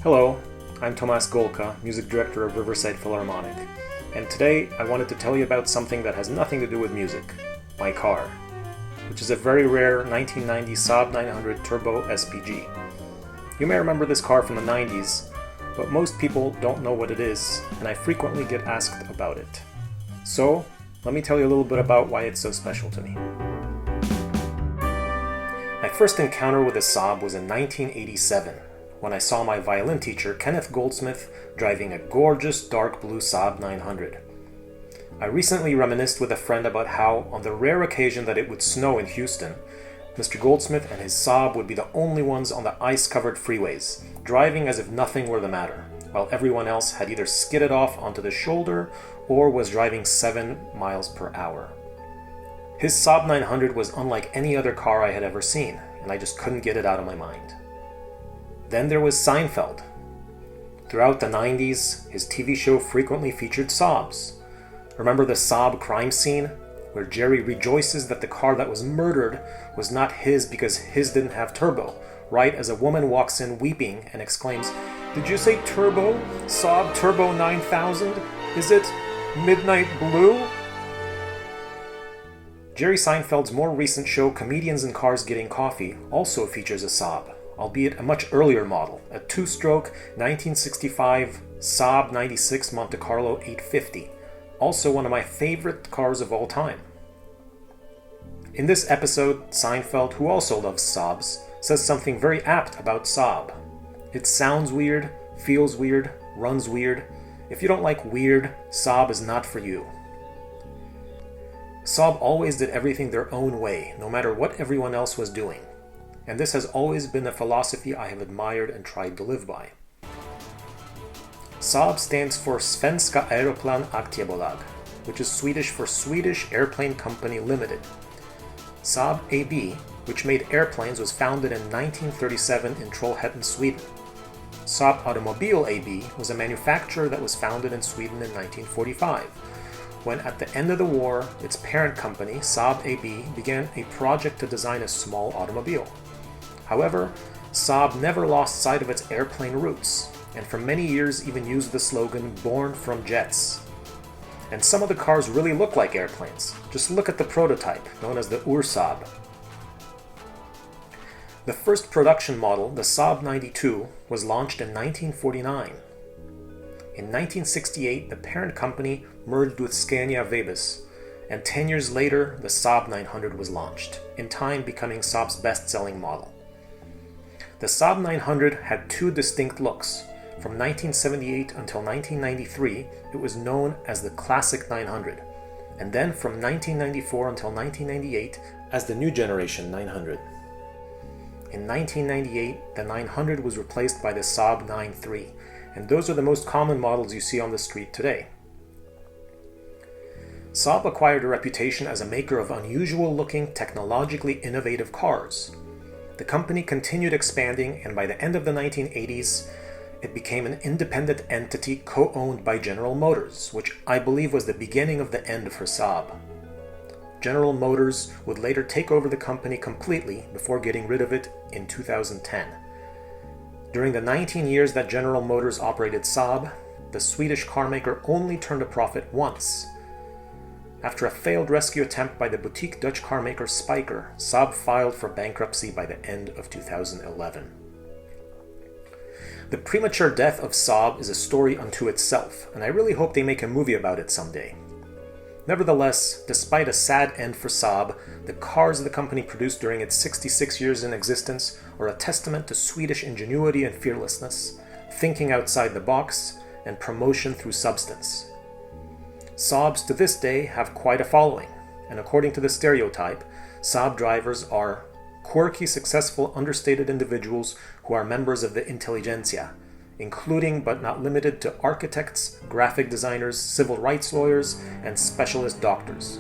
Hello, I'm Tomasz Golka, Music Director of Riverside Philharmonic, and today I wanted to tell you about something that has nothing to do with music, my car, which is a very rare 1990 Saab 900 Turbo SPG. You may remember this car from the 90s, but most people don't know what it is, and I frequently get asked about it. So, let me tell you a little bit about why it's so special to me. My first encounter with a Saab was in 1987, when I saw my violin teacher, Kenneth Goldsmith, driving a gorgeous dark blue Saab 900. I recently reminisced with a friend about how, on the rare occasion that it would snow in Houston, Mr. Goldsmith and his Saab would be the only ones on the ice-covered freeways, driving as if nothing were the matter, while everyone else had either skidded off onto the shoulder or was driving 7 miles per hour. His Saab 900 was unlike any other car I had ever seen, and I just couldn't get it out of my mind. Then there was Seinfeld. Throughout the 90s, his TV show frequently featured Saabs. Remember the Saab crime scene, where Jerry rejoices that the car that was murdered was not his because his didn't have turbo, right as a woman walks in weeping and exclaims, "Did you say turbo? Saab Turbo 9000? Is it Midnight Blue?" Jerry Seinfeld's more recent show, Comedians in Cars Getting Coffee, also features a Saab, albeit a much earlier model, a two-stroke 1965 Saab 96 Monte Carlo 850, also one of my favorite cars of all time. In this episode, Seinfeld, who also loves Saabs, says something very apt about Saab. It sounds weird, feels weird, runs weird. If you don't like weird, Saab is not for you. Saab always did everything their own way, no matter what everyone else was doing. And this has always been a philosophy I have admired and tried to live by. Saab stands for Svenska Aeroplan Aktiebolag, which is Swedish for Swedish Airplane Company Limited. Saab AB, which made airplanes, was founded in 1937 in Trollhättan, Sweden. Saab Automobile AB was a manufacturer that was founded in Sweden in 1945, when at the end of the war, its parent company, Saab AB, began a project to design a small automobile. However, Saab never lost sight of its airplane roots, and for many years even used the slogan "Born from Jets." And some of the cars really look like airplanes. Just look at the prototype, known as the Ur-Saab. The first production model, the Saab 92, was launched in 1949. In 1968, the parent company merged with Scania Vebis, and 10 years later, the Saab 900 was launched, in time becoming Saab's best-selling model. The Saab 900 had two distinct looks. From 1978 until 1993, it was known as the Classic 900, and then from 1994 until 1998 as the New Generation 900. In 1998, the 900 was replaced by the Saab 93, and those are the most common models you see on the street today. Saab acquired a reputation as a maker of unusual-looking, technologically innovative cars. The company continued expanding, and by the end of the 1980s, it became an independent entity co-owned by General Motors, which I believe was the beginning of the end for Saab. General Motors would later take over the company completely before getting rid of it in 2010. During the 19 years that General Motors operated Saab, the Swedish carmaker only turned a profit once. After a failed rescue attempt by the boutique Dutch carmaker Spyker, Saab filed for bankruptcy by the end of 2011. The premature death of Saab is a story unto itself, and I really hope they make a movie about it someday. Nevertheless, despite a sad end for Saab, the cars the company produced during its 66 years in existence are a testament to Swedish ingenuity and fearlessness, thinking outside the box, and promotion through substance. Saabs to this day have quite a following, and according to the stereotype, Saab drivers are quirky, successful, understated individuals who are members of the intelligentsia, including but not limited to architects, graphic designers, civil rights lawyers, and specialist doctors.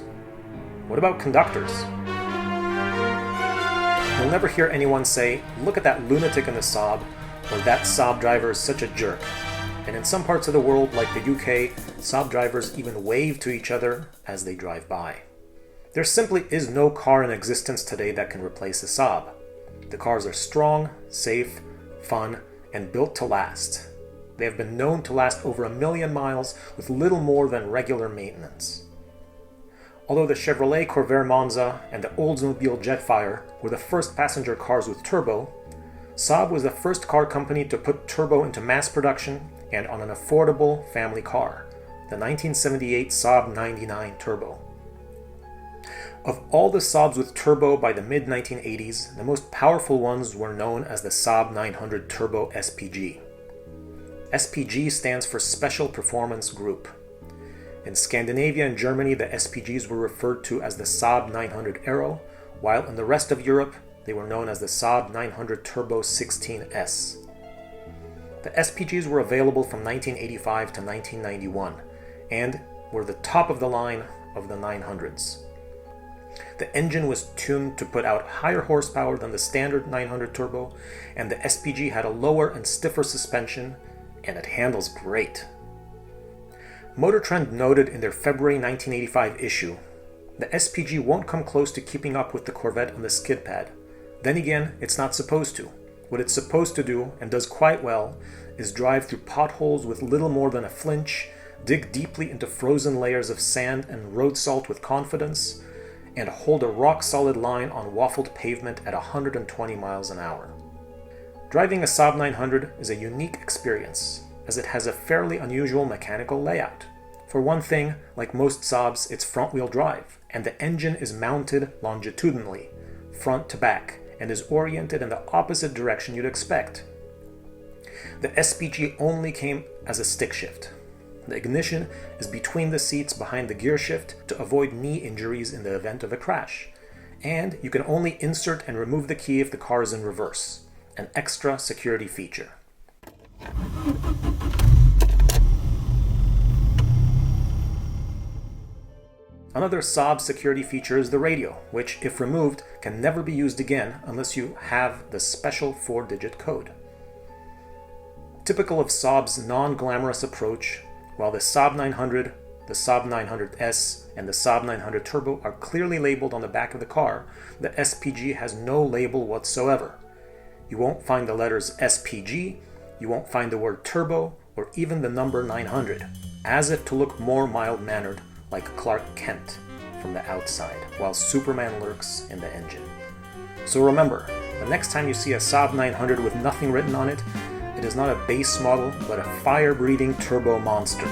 What about conductors? You'll never hear anyone say, "Look at that lunatic in the Saab," or "That Saab driver is such a jerk." And in some parts of the world, like the UK, Saab drivers even wave to each other as they drive by. There simply is no car in existence today that can replace a Saab. The cars are strong, safe, fun, and built to last. They have been known to last over 1 million miles with little more than regular maintenance. Although the Chevrolet Corvair Monza and the Oldsmobile Jetfire were the first passenger cars with turbo, Saab was the first car company to put turbo into mass production and on an affordable family car, the 1978 Saab 99 Turbo. Of all the Saabs with turbo by the mid-1980s, the most powerful ones were known as the Saab 900 Turbo SPG. SPG stands for Special Performance Group. In Scandinavia and Germany, the SPGs were referred to as the Saab 900 Aero, while in the rest of Europe, they were known as the Saab 900 Turbo 16S. The SPGs were available from 1985 to 1991, and were the top of the line of the 900s. The engine was tuned to put out higher horsepower than the standard 900 Turbo, and the SPG had a lower and stiffer suspension, and it handles great. Motor Trend noted in their February 1985 issue, the SPG won't come close to keeping up with the Corvette on the skid pad. Then again, it's not supposed to. What it's supposed to do, and does quite well, is drive through potholes with little more than a flinch, dig deeply into frozen layers of sand and road salt with confidence, and hold a rock-solid line on waffled pavement at 120 miles an hour. Driving a Saab 900 is a unique experience, as it has a fairly unusual mechanical layout. For one thing, like most Saabs, it's front-wheel drive, and the engine is mounted longitudinally, front to back, and is oriented in the opposite direction you'd expect. The SPG only came as a stick shift. The ignition is between the seats behind the gear shift to avoid knee injuries in the event of a crash, and you can only insert and remove the key if the car is in reverse, an extra security feature. Another Saab security feature is the radio, which, if removed, can never be used again unless you have the special 4-digit code. Typical of Saab's non-glamorous approach, while the Saab 900, the Saab 900S, and the Saab 900 Turbo are clearly labeled on the back of the car, the SPG has no label whatsoever. You won't find the letters SPG, you won't find the word turbo, or even the number 900, as if to look more mild-mannered, like Clark Kent from the outside, while Superman lurks in the engine. So remember, the next time you see a Saab 900 with nothing written on it, it is not a base model, but a fire-breathing turbo monster.